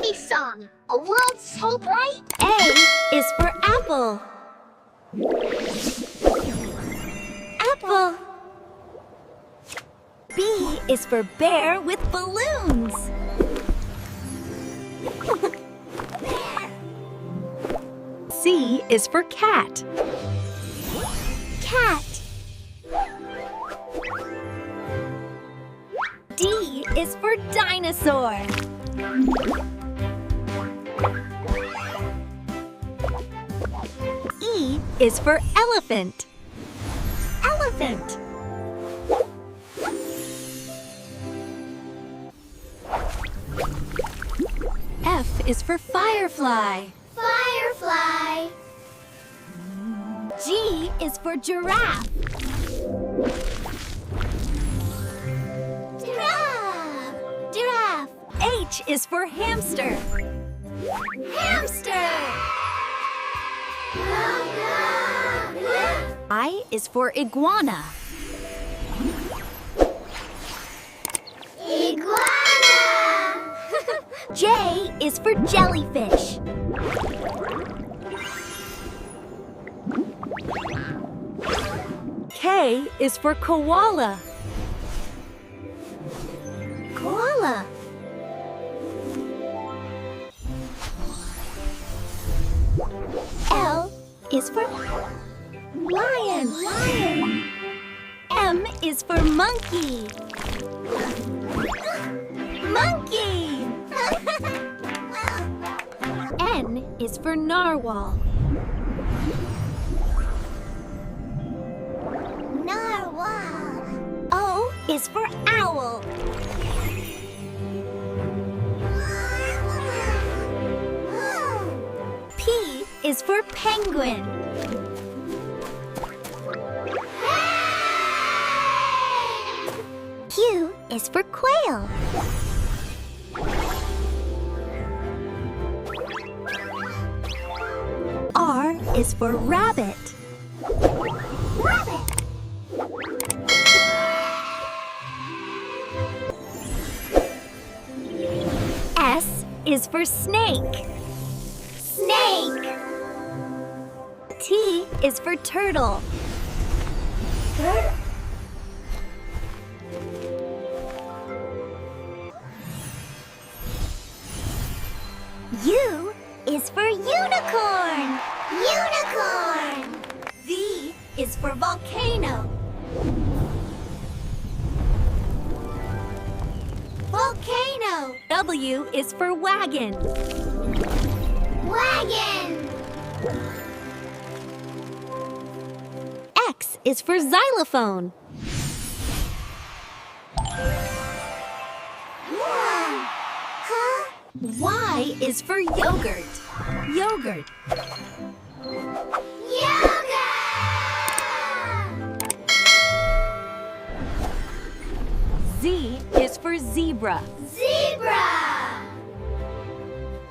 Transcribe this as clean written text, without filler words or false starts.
happy song. A world so bright. A is for apple. Apple. B is for bear with balloons. Bear. C is for cat. Cat. D is for dinosaur. E is for elephant. Elephant. F is for firefly. Firefly. G is for giraffe. Giraffe. Giraffe. H is for hamster. Hamster. I is for iguana. Iguana. J is for jellyfish. K is for koala. Koala. L is for lion. Lion. M is for monkey. Monkey. N is for narwhal. Narwhal. O is for owl. P is for penguin. Q is for quail. R is for rabbit. Rabbit. S is for snake. Snake. T is for turtle. U is for unicorn. Unicorn. V is for volcano. Volcano. W is for wagon. Wagon. X is for xylophone. Huh? Y is for yogurt. Yogurt. Yoga. Z is for zebra. Zebra.